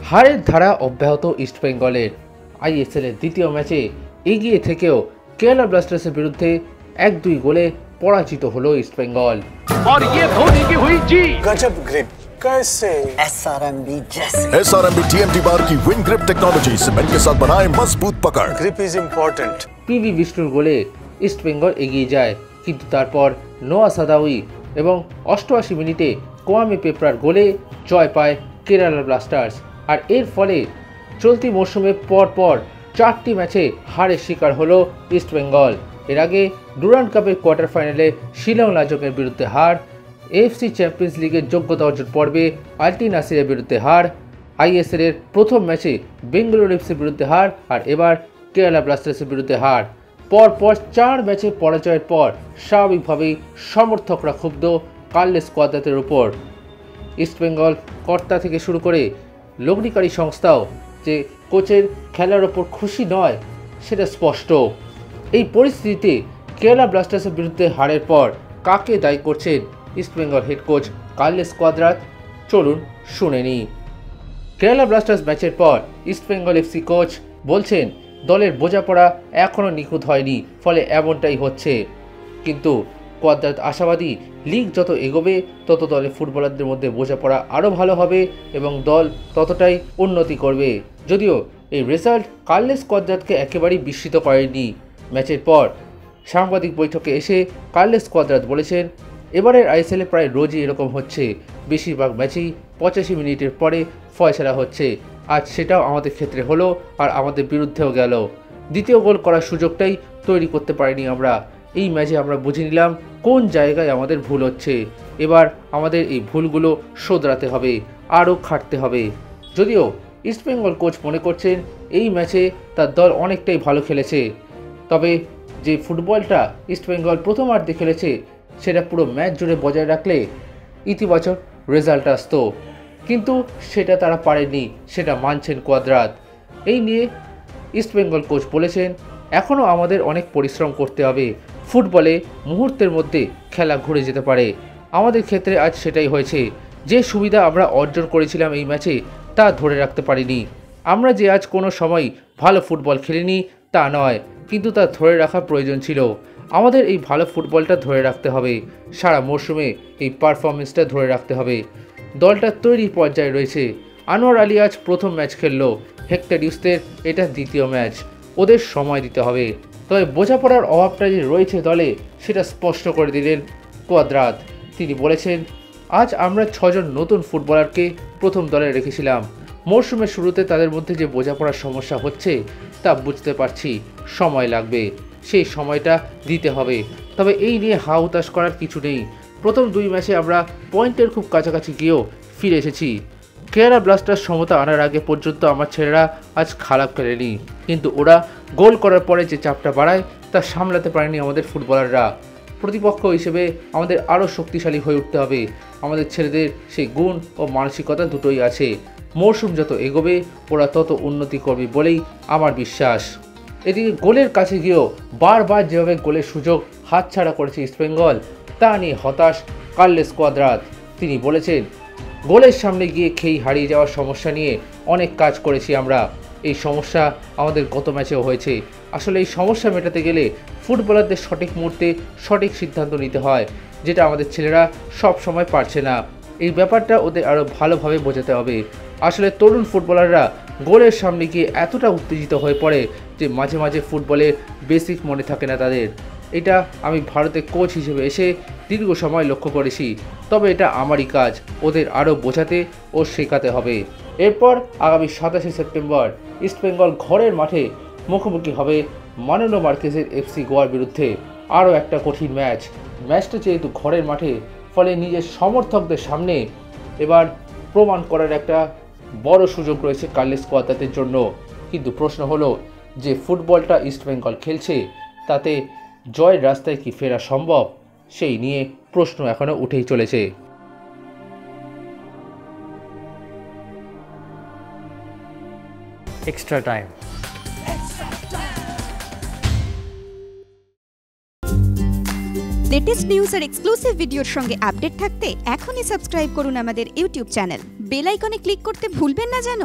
হারের ধারা অব্যাহত ইস্টবেঙ্গলের। আইএসএল এর দ্বিতীয় ম্যাচে এগিয়ে থেকেও কেরালা ব্লাস্টার্সের বিরুদ্ধে 1-2 গোলে পরাজিত হলো ইস্টবেঙ্গল। और ये धोनी की हुई जी गजब ग्रिप कैसे SRMB TMT बार की विन ग्रिप टेक्नोलॉजी सीमेंट के साथ बनाए मजबूत पकड़। Grip is important. পিভি বিষ্ণুর গোলে ইস্টবেঙ্গল এগিয়ে যায়, কিন্তু তারপর নোয়া সাদাউই এবং 88 মিনিটে কোয়ামে পেপ্রার গোলে জয় পায় কেরালা ব্লাস্টার্স। আর এর ফলে চলতি মরশুমে পরপর 4টি ম্যাচে হারের শিকার হলো ইস্টবেঙ্গল। এর আগে ডুরান্ড কাপের কোয়ার্টার ফাইনালে শিলং লাজংয়ের বিরুদ্ধে হার, এএফসি চ্যাম্পিয়ন্স লিগের যোগ্যতা অর্জন পর্বে আলটি নাসিরের বিরুদ্ধে হার, আইএসএল এর প্রথম ম্যাচে বেঙ্গালুরু এফসির বিরুদ্ধে হার, আর এবার কেরালা ব্লাস্টার্সের বিরুদ্ধে হার। পরপর 4 ম্যাচে পরাজয়ের পর স্বাভাবিকভাবেই সমর্থকরা ক্ষুব্ধ কার্লেস কোয়াদ্রাতের উপর। ইস্টবেঙ্গল কর্তা থেকে শুরু করে লগ্নিকারী সংস্থাও যে কোচের খেলার ওপর খুশি নয় সেটা স্পষ্ট। এই পরিস্থিতিতে কেরালা ব্লাস্টার্সের বিরুদ্ধে হারের পর কাকে দায়ী করছেন East Bengal head coach Carles Cuadrat, চলুন শুনে নিই। কেরালা ব্লাস্টার্স ম্যাচের পর ইস্টবেঙ্গল এফসি কোচ বলছেন দলের বোঝাপড়া এখনও নিখুঁত হয়নি, ফলে এমনটাই হচ্ছে। কিন্তু কোয়াদ্রাত আশাবাদী লিগ যত এগোবে তত দলের ফুটবলারদের মধ্যে বোঝাপড়া আরও ভালো হবে এবং দল ততটাই উন্নতি করবে। যদিও এই রেজাল্ট কার্লেস কোয়াদ্রাতকে একেবারেই বিস্মিত করেনি। ম্যাচের পর সাংবাদিক বৈঠকে এসে কার্লেস কোয়াদ্রাত বলেছেন, এবারের আইএসএলে প্রায় রোজই এরকম হচ্ছে, বেশিরভাগ ম্যাচেই 85 মিনিটের পরে ফয়সালা হচ্ছে। আজ সেটাও আমাদের ক্ষেত্রে হলো আর আমাদের বিরুদ্ধেও গেল। দ্বিতীয় গোল করার সুযোগটাই তৈরি করতে পারিনি আমরা। এই ম্যাচে আমরা বুঝে নিলাম কোন জায়গায় আমাদের ভুল হচ্ছে। এবার আমাদের এই ভুলগুলো শোধরাতে হবে, আরও খাটতে হবে। যদিও ইস্টবেঙ্গল কোচ মনে করছেন এই ম্যাচে তার দল অনেকটাই ভালো খেলেছে, তবে যে ফুটবলটা ইস্টবেঙ্গল প্রথমার্ধে খেলেছে সেটা পুরো ম্যাচ জুড়ে বজায় রাখলে ইতিবাচক রেজাল্ট আসতো, কিন্তু সেটা তারা পারেনি, সেটা মানছেন কোয়াদ্রাত। এই নিয়ে ইস্টবেঙ্গল কোচ বলেছেন, এখনও আমাদের অনেক পরিশ্রম করতে হবে। ফুটবলে মুহূর্তের মধ্যে খেলা ঘুরে যেতে পারে, আমাদের ক্ষেত্রে আজ সেটাই হয়েছে। যে সুবিধা আমরা অর্জন করেছিলাম এই ম্যাচে তা ধরে রাখতে পারিনি। আমরা যে আজ কোনো সময় ভালো ফুটবল খেলিনি তা নয়, কিন্তু তা ধরে রাখা প্রয়োজন ছিল। আমাদের এই ভালো ফুটবলটা ধরে রাখতে হবে, সারা মরশুমে এই পারফরমেন্সটা ধরে রাখতে হবে। দলটা তৈরির পর্যায়ে রয়েছে। আনোয়ার আলী আজ প্রথম ম্যাচ খেললো, হেক্টর ইউসের এটা দ্বিতীয় ম্যাচ, ওদের সময় দিতে হবে। তবে বোঝাপড়ার অভাবটা যে রয়েছে দলে সেটা স্পষ্ট করে দিলেন কোয়াদ্রাত। তিনি বলেছেন, আজ আমরা 6 জন নতুন ফুটবলারকে প্রথম দলে রেখেছিলাম। মরশুমের শুরুতে তাদের মধ্যে যে বোঝাপড়ার সমস্যা হচ্ছে তা বুঝতে পারছি, সময় লাগবে, সেই সময়টা দিতে হবে। তবে এই নিয়ে হাহুতাশ করার কিছু নেই। প্রথম 2 ম্যাচে আমরা পয়েন্টের খুব কাছাকাছি গিয়েও ফিরে এসেছি। কেরালা ব্লাস্টার্স সমতা আনার আগে পর্যন্ত আমার ছেলেরা আজ খারাপ খেলেনি, কিন্তু ওরা গোল করার পরে যে চাপটা বাড়ায় তা সামলাতে পারেনি আমাদের ফুটবলাররা। প্রতিপক্ষ হিসেবে আমাদের আরও শক্তিশালী হয়ে উঠতে হবে। আমাদের ছেলেদের সেই গুণ ও মানসিকতা দুটোই আছে। মরশুম যত এগোবে ওরা তত উন্নতি করবে বলেই আমার বিশ্বাস। এদিকে গোলের কাছে গিয়েও বারবার যেভাবে গোলের সুযোগ হাতছাড়া করেছে ইস্টবেঙ্গল তা নিয়ে হতাশ কার্লেস কোয়াদ্রাত। তিনি বলেছেন, গোলের সামনে গিয়ে খেই হারিয়ে যাওয়ার সমস্যা নিয়ে অনেক কাজ করেছি আমরা। এই সমস্যা আমাদের গত ম্যাচেও হয়েছে। আসলে এই সমস্যা মেটাতে গেলে ফুটবলারদের সঠিক মুহূর্তে সঠিক সিদ্ধান্ত নিতে হয়, যেটা আমাদের ছেলেরা সব সময় পারছে না। এই ব্যাপারটা ওদের আরও ভালোভাবে বোঝাতে হবে। আসলে তরুণ ফুটবলাররা গোলের সামনে গিয়ে এতটা উত্তেজিত হয়ে পড়ে যে মাঝে মাঝে ফুটবলের বেসিক মনে থাকে না তাদের। এটা আমি ভারতে কোচ হিসেবে এসে দীর্ঘ সময় লক্ষ্য করেছি। তবে এটা আমারই কাজ, ওদের আরও বোঝাতে ও শেখাতে হবে। এরপর আগামী 27 সেপ্টেম্বর ইস্টবেঙ্গল ঘরের মাঠে মুখোমুখি হবে মানোনো মার্কেজের এফসি গোয়ার বিরুদ্ধে। আরও একটা কঠিন ম্যাচটা যেহেতু ঘরের মাঠে, ফলে নিজের সমর্থকদের সামনে এবার প্রমাণ করার একটা বড় সুযোগ রয়েছে কার্লেস কোয়াদ্রাতের জন্য। কিন্তু প্রশ্ন হলো যে ফুটবলটা ইস্টবেঙ্গল খেলছে তাতে জয়ের রাস্তায় কি ফেরা সম্ভব, সেই নিয়ে প্রশ্ন এখনও উঠেই চলেছে। Extra time. লেটেস্ট নিউজ আর এক্সক্লুসিভ ভিডিওর সঙ্গে আপডেট থাকতে এখনই সাবস্ক্রাইব করুন আমাদের ইউটিউব চ্যানেল। বেল আইকনে ক্লিক করতে ভুলবেন না যেন।